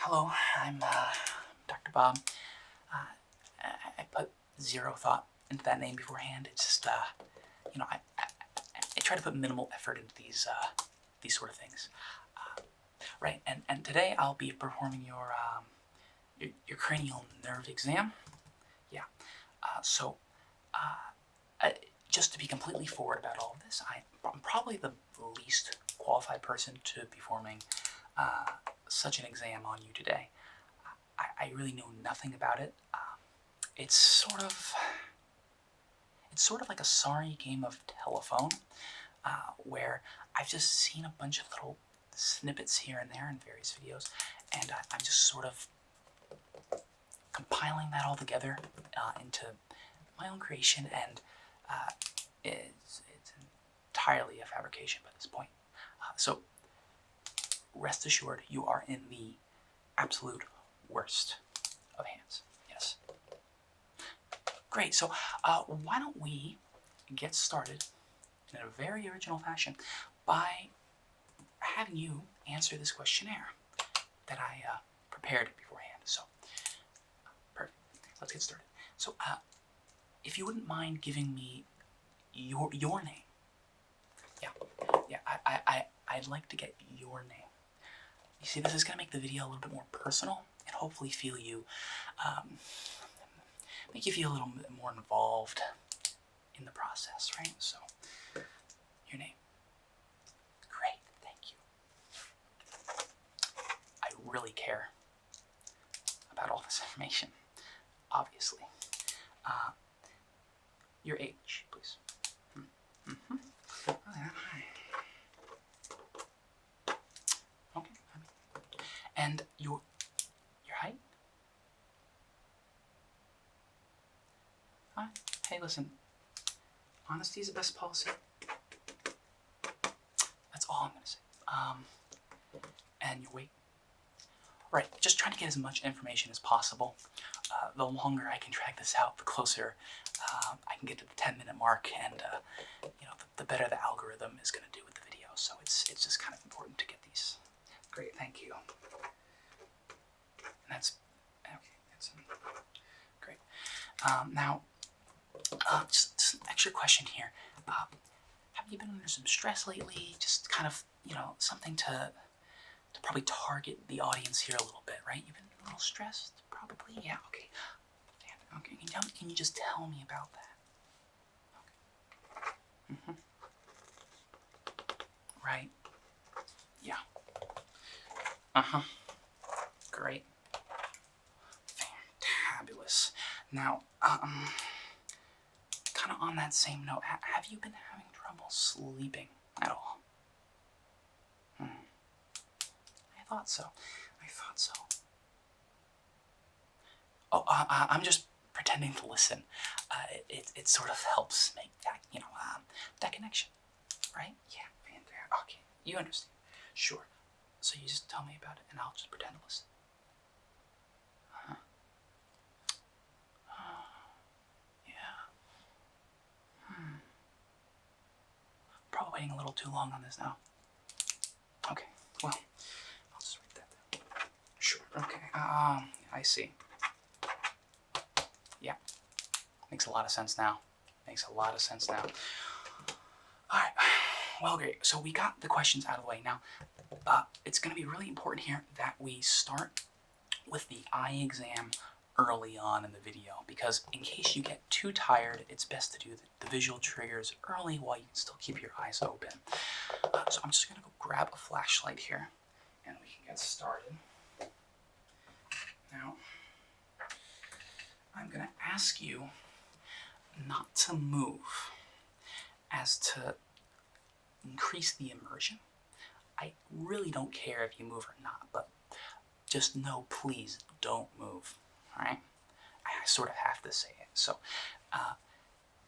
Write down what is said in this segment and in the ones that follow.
Hello, I'm Dr. Bob. I put zero thought into that name beforehand. It's just, I try to put minimal effort into these sort of things. Right, and today I'll be performing your cranial nerve exam. Yeah. Just to be completely forward about all of this, I'm probably the least qualified person to be performing such an exam on you today. I really know nothing about it. It's sort of like a sorry game of telephone, where I've just seen a bunch of little snippets here and there in various videos, and I'm just sort of compiling that all together into my own creation, and it's entirely a fabrication by this point. So rest assured, you are in the absolute worst of hands. Yes. Great. So why don't we get started in a very original fashion by having you answer this questionnaire that I prepared beforehand. So perfect. Let's get started. So if you wouldn't mind giving me your name. Yeah. I'd like to get your name. You see, this is gonna make the video a little bit more personal and hopefully make you feel a little bit more involved in the process, right? So, your name. Great, thank you. I really care about all this information, obviously. Your age, please. Mm-hmm. Oh, yeah, hi. Okay. And your height? Hey, listen. Honesty is the best policy. That's all I'm gonna say. And your weight. Right, just trying to get as much information as possible. The longer I can track this out, the closer I can get to the 10-minute mark, and the better the algorithm is going to do with the video. So it's just kind of important to get these. Great, thank you. And that's okay. That's great. Now, just an extra question here. Have you been under some stress lately? Just kind of, something to probably target the audience here a little bit, right? You've been a little stressed, probably? Yeah, okay. Okay, can you just tell me about that? Okay. Mm-hmm. Right. Yeah. Uh-huh. Great. Fantabulous. Now, kind of on that same note, have you been having trouble sleeping at all? I thought so. Oh, I'm just pretending to listen. It sort of helps make that, that connection, right? Yeah, fantastic. Okay, you understand. Sure. So you just tell me about it and I'll just pretend to listen. Huh. Yeah. Probably waiting a little too long on this now. Okay, well, I'll just write that down. Sure, okay. I see. Yeah, makes a lot of sense now. Alright, well, great. So we got the questions out of the way. Now, it's going to be really important here that we start with the eye exam early on in the video, because in case you get too tired, it's best to do the visual triggers early while you can still keep your eyes open. So I'm just going to go grab a flashlight here, and we can get started. Now, I'm going to ask you not to move as to increase the immersion. I really don't care if you move or not, but just know, please don't move, alright? I sort of have to say it. So,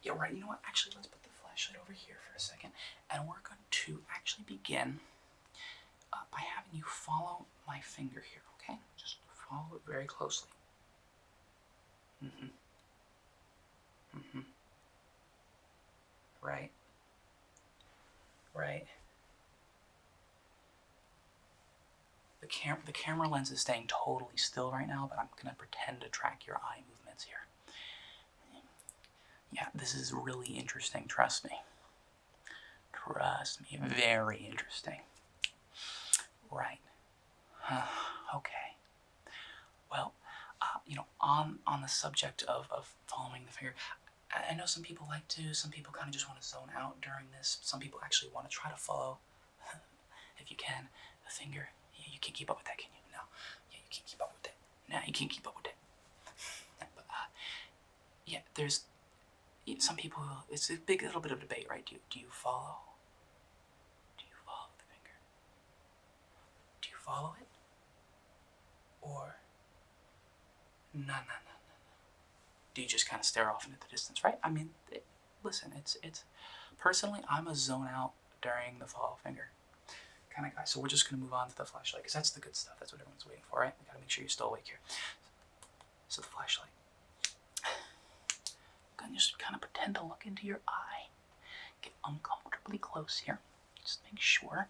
yeah, right, you know what? Actually, let's put the flashlight over here for a second, and we're going to actually begin by having you follow my finger here, okay? Just follow it very closely. Right. The the camera lens is staying totally still right now, but I'm gonna pretend to track your eye movements here. Yeah, this is really interesting, trust me. Trust me, very interesting. Right. Okay. Well, on the subject of following the finger, I know some people like to, some people kind of just want to zone out during this. Some people actually want to try to follow, if you can, the finger. Yeah, you can't keep up with that, can you? No. Yeah, you can't keep up with that. No, you can't keep up with that. But, yeah, there's some people, it's a big little bit of debate, right? Do you follow? Do you follow the finger? Do you follow it? Or, no. Do you just kind of stare off into the distance, right? I mean, listen, it's personally, I'm a zone out during the follow finger kind of guy. So we're just going to move on to the flashlight, because that's the good stuff. That's what everyone's waiting for, right? We got to make sure you're still awake here. So the flashlight. I'm going to just kind of pretend to look into your eye. Get uncomfortably close here. Just make sure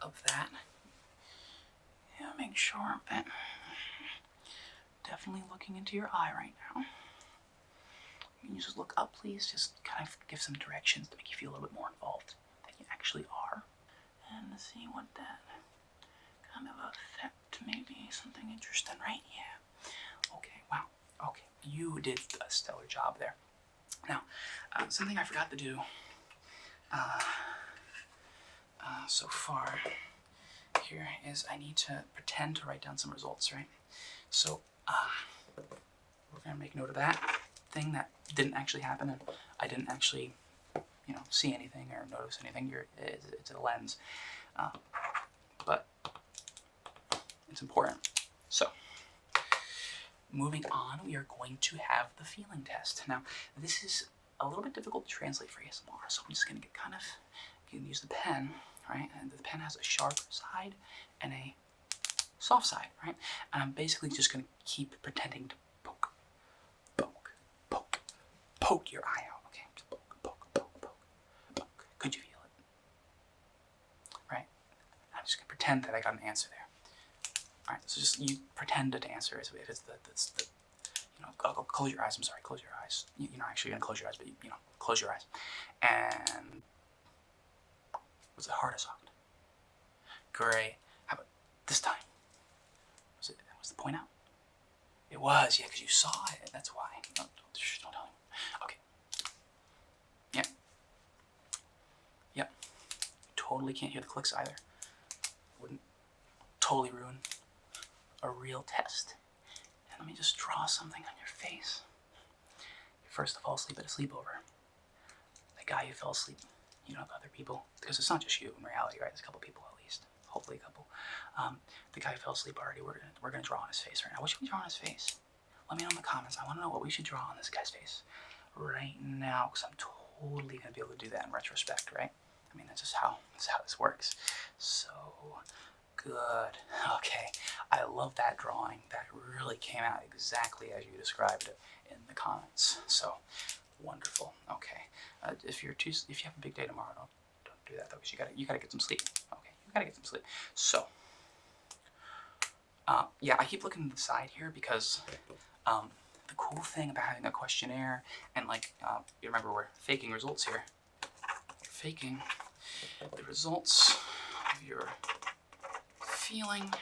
of that. Yeah, make sure of that. Definitely looking into your eye right now. Can you just look up, please? Just kind of give some directions to make you feel a little bit more involved than you actually are. And see what that kind of effect, maybe something interesting, right? Yeah. Okay, wow. Okay, you did a stellar job there. Now, something I forgot to do so far here is I need to pretend to write down some results, right? So, we're gonna make note of that thing that didn't actually happen, and I didn't actually, see anything or notice anything. It's a lens, but it's important. So, moving on, we are going to have the feeling test. Now, this is a little bit difficult to translate for ASMR, so I'm just gonna get you can use the pen, right? And the pen has a sharp side and a soft side, right? And I'm basically just gonna keep pretending to poke your eye out, okay? Just poke. Could you feel it? Right? I'm just gonna pretend that I got an answer there. All right, so just you pretend to answer if it's the close your eyes. I'm sorry, close your eyes. You're not actually gonna close your eyes, but close your eyes. And was it hard or soft? Great. How about this time? Was the point out? It was, yeah, because you saw it. That's why. Don't tell me. Okay. Yep. Totally can't hear the clicks either. Wouldn't totally ruin a real test. And let me just draw something on your face. You're first to fall asleep at a sleepover. The guy who fell asleep, the other people, because it's not just you in reality, right? There's a couple people at least. Hopefully a couple. The guy who fell asleep already, we're gonna draw on his face right now. What should we draw on his face? Let me know in the comments. I want to know what we should draw on this guy's face right now, because I'm totally gonna be able to do that in retrospect, right? I mean, that's how this works. So good. Okay, I love that drawing. That really came out exactly as you described it in the comments. So wonderful. Okay, if you have a big day tomorrow, don't do that though, because you gotta get some sleep. Okay, you gotta get some sleep. So. Yeah, I keep looking to the side here because the cool thing about having a questionnaire and you remember we're faking results here. We're faking the results of your feeling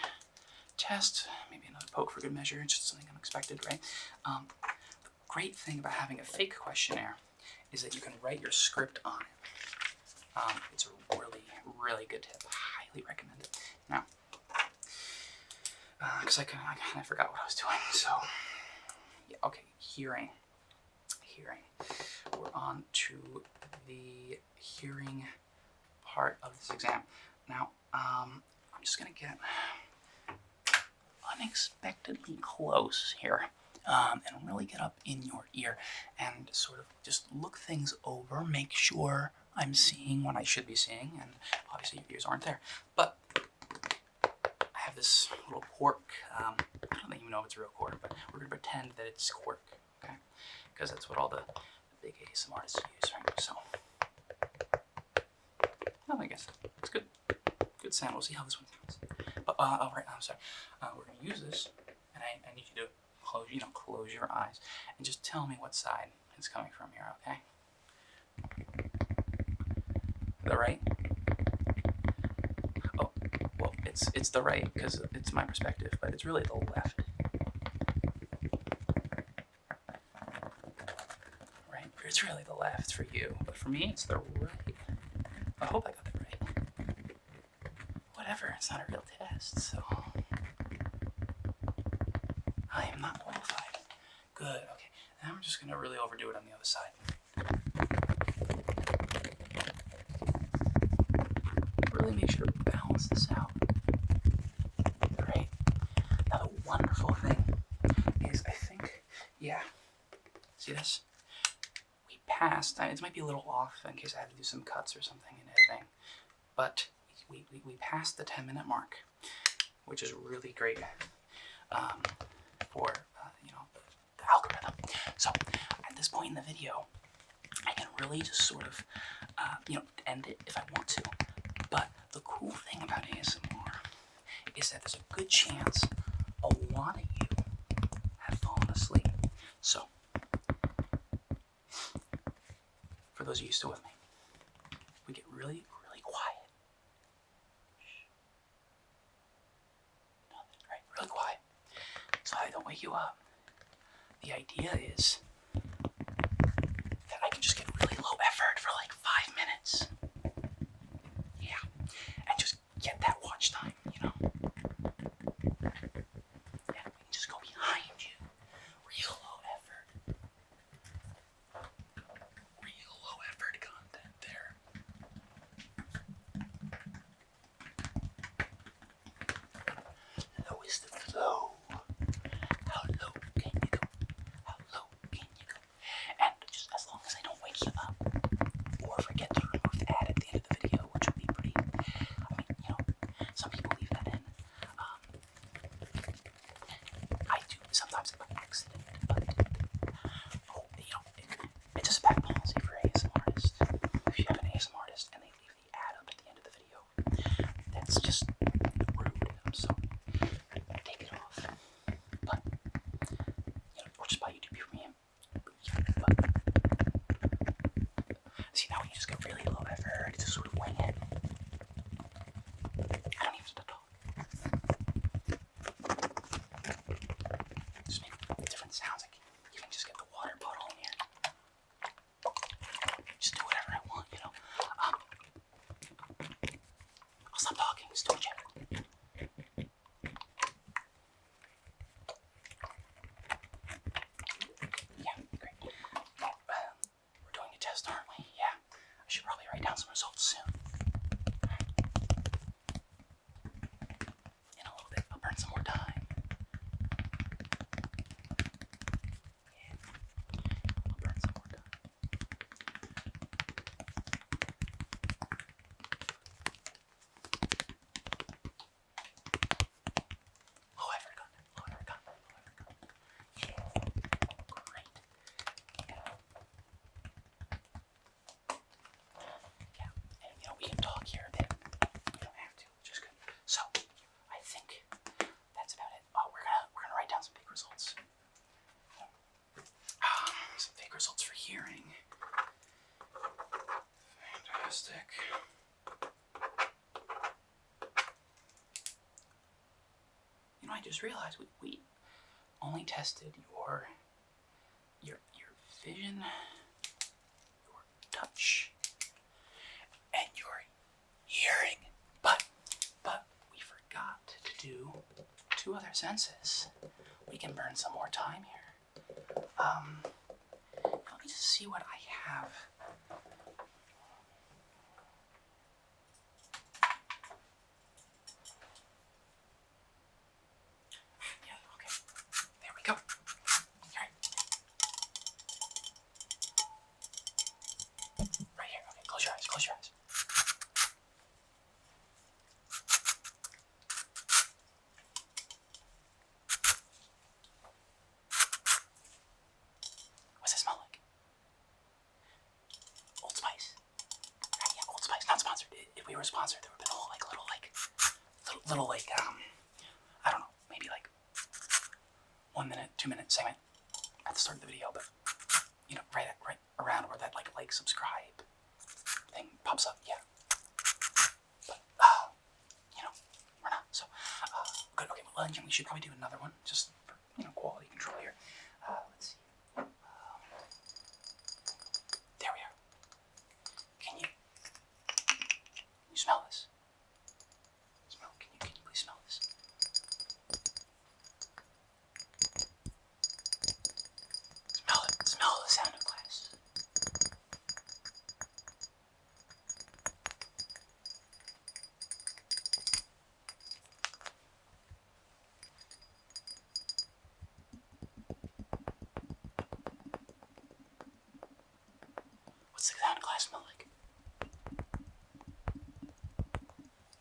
test. Maybe another poke for good measure, just something unexpected, right? The great thing about having a fake questionnaire is that you can write your script on it. It's a really, really good tip. Highly recommend it. Now, because I kind of forgot what I was doing. So, yeah, okay, hearing. We're on to the hearing part of this exam. Now, I'm just gonna get unexpectedly close here, and really get up in your ear and sort of just look things over, make sure I'm seeing what I should be seeing, and obviously your ears aren't there, but I have this little cork. I don't even know if it's real cork, but we're going to pretend that it's cork, okay? Because that's what all the big ASMR artists use, right? So, I guess it's good. Good sound. We'll see how this one sounds. But all right, I'm sorry. We're gonna use this, and I need you to close your eyes and just tell me what side it's coming from here. Okay? The right? Oh, well, it's the right because it's my perspective, but it's really the left. Right? It's really the left for you, but for me, it's the right. I hope I got that right. Whatever, it's not a real test, so I am not qualified. Good, okay. Now we're just gonna really overdo it on the other side. Really make sure to balance this out. Great. Now the wonderful thing is, I think, yeah, see this? We passed, it might be a little off in case I have to do some cuts or something in editing, but we passed the 10-minute mark, which is really great for the algorithm. So at this point in the video, I can really just sort of end it if I want to. But the cool thing about ASMR is that there's a good chance a lot of you have fallen asleep. So for those of you still with me, we get really, really quiet. Nothing, right? Really quiet. So I don't wake you up. The idea is that I can just get really low effort for like 5 minutes. Yeah. And just get that watch time, Yeah, we can just go behind you. Real low effort. Real low effort content there. Lowest of low. How low can you go? How low can you go? And just as long as I don't wake you up or forget to remove the ad at the end of the video, which would be pretty, some people leave that in. I do sometimes by accident, but it's just a bad policy for ASMR artists. If you have an ASMR artist and they leave the ad up at the end of the video, that's just rude. I'm sorry. Take it off. But or just buy YouTube Premium. See, now we just get really low effort to sort of wing it. I don't even have to talk. Just make different sounds. I can even just get the water bottle in here. Just do whatever I want, I'll stop talking. Just do what you have. Yeah, great. We're doing a test, aren't we? Yeah. I should probably write down some results soon. In a little bit, I'll burn some more time. Yeah, I'll burn some more time. Low effort content. Yeah, great. Yeah, and we can talk here a bit. We don't have to, which is good. So, I think that's about it. We're gonna write down some big results. Some big results for hearing. Fantastic. I just realized we only tested your vision, your touch, and your hearing. But we forgot to do 2 other senses. We can burn some more time here. Let me just see what I have. Yeah, okay. There we go. All right. Right here. Okay, close your eyes. What's it smell like? Old Spice. Right, yeah, Old Spice. Not sponsored. If we were sponsored, there would have been a whole little 2-minute segment at the start of the video, but you know, right around where that like subscribe thing pops up. Yeah. But you know, we're not. So good. Okay. Well, we should probably do another one just for, you know, quality control here. Let's see. There we are. Can you smell this? Can you please smell this? Smell it. Smell the sound of glass. What's the sound of glass smell like?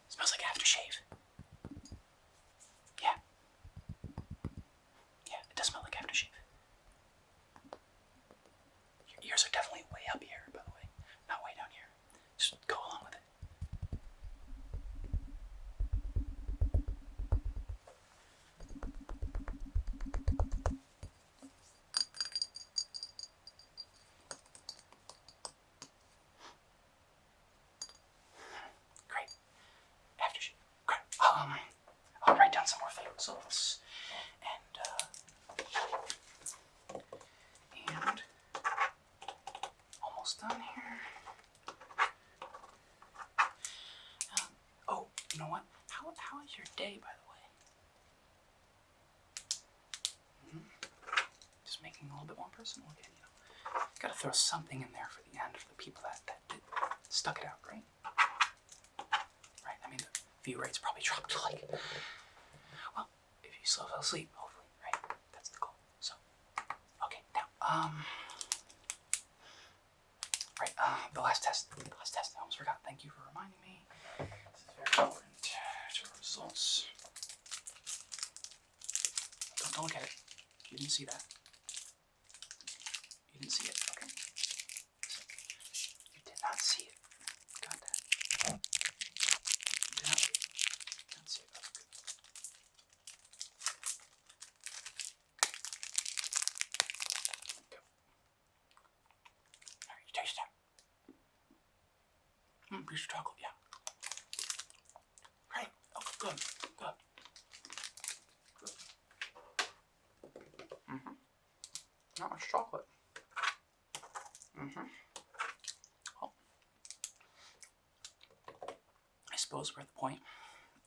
It smells like aftershave. Yeah. Yeah, it does smell like aftershave. Your ears are definitely way up here, by the way, not way down here. Just go along with it. Great. Aftershave. Great. I'll write down some more of the results. And almost done here. Oh, you know what? How is your day, by the way? Just making it a little bit more personal again, you know. Gotta throw something in there for the end for the people that stuck it out, right? Right, I mean, the view rates probably dropped to like, well, if you still fell asleep, hopefully, right? That's the goal. So, okay, now, right, the last test, I almost forgot. Thank you for reminding me. This is very important to our results. Don't look at it. You didn't see that. You didn't see it, okay? You did not see it. Got that. You did not see it. Didn't see it. That's good. Go. Alright, you taste that. Piece of chocolate, yeah. Right. Oh, good. Good. Not much chocolate. Well, I suppose we're at the point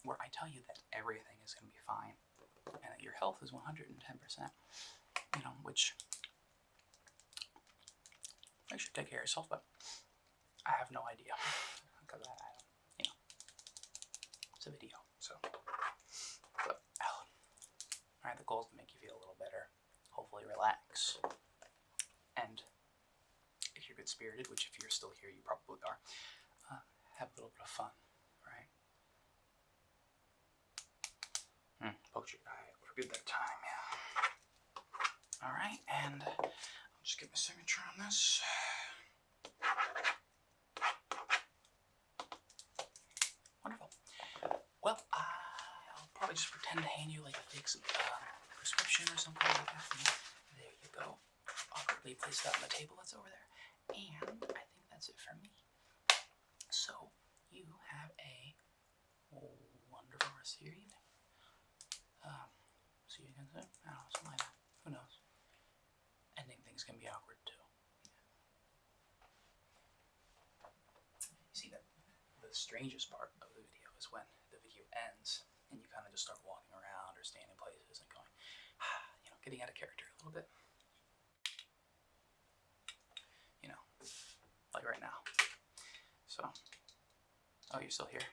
where I tell you that everything is going to be fine and that your health is 110%, you know, which you should take care of yourself, but I have no idea because I don't, you know, it's a video, so, but, alright, the goal is to make you feel a little better, hopefully relax, and if you're good-spirited, which if you're still here, you probably are, have a little bit of fun, right? Poked your eye for a good that time, yeah. Alright, and I'll just get my signature on this. Wonderful. Well, I'll probably just pretend to hand you like a fake prescription or something like that. And there you go. Awkwardly place it out on the table that's over there. And I think that's it for me. So, you have a wonderful rest of your evening. See you again soon? I don't know, something like that. Who knows? Ending things can be awkward too. You see that the strangest part of the video is when the video ends and you kind of just start walking around or staying in places and going, you know, getting out of character a little bit. You know, like right now. So, oh, you're still here?